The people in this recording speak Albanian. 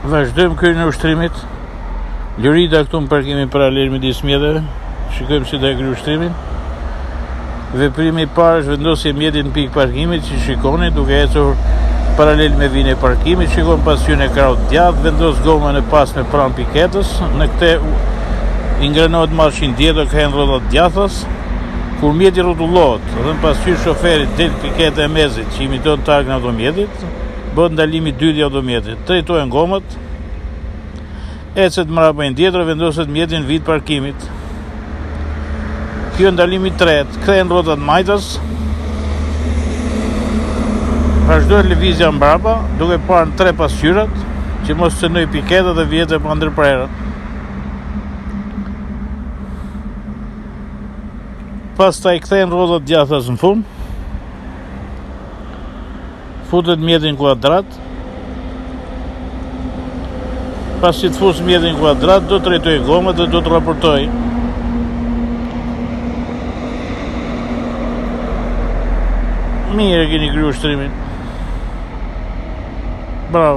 Vazhdojmë kryen e ushtrimit. Lërida këtu në parkimin paralel midis mjeteve. Shikojmë si do e kryej ushtrimin. Veprimi I parë është vendosje mjetit në pikë parkimit, që shikoni duke ecur paralel me vijën e parkimit. Shikon pas hyn e kraut djathtë, vendos gomën e pasme pranë piketës. Në këtë I ngrenohet marshin tjetër, ka rrotat djathtas. Kur mjeti rrotullohet, dhe pas hyn shoferit del piketa e mezit që imiton targën e automjetit, bëhet ndalimi I dytë I automjetit. Drejtohen gomat, ecet mbrapa tjetër, vendoset mjeti në vit parkimit. Kjo ndalimi I tretë, kthehen rrotat majtas. Vazhdojnë lëvizja mbrapa, duke parë në 3 pasqyrat, që mos cënoj piketa dhe vjetë pa ndërprerë. Pastaj kthehen rrotat djathtas në fund. Futet mjeti në kuadrat. Pasi të fusë mjeti në kuadrat, do të drejtoj gomat dhe do të raportoj. Mirë keni kryer ushtrimin. Bravo.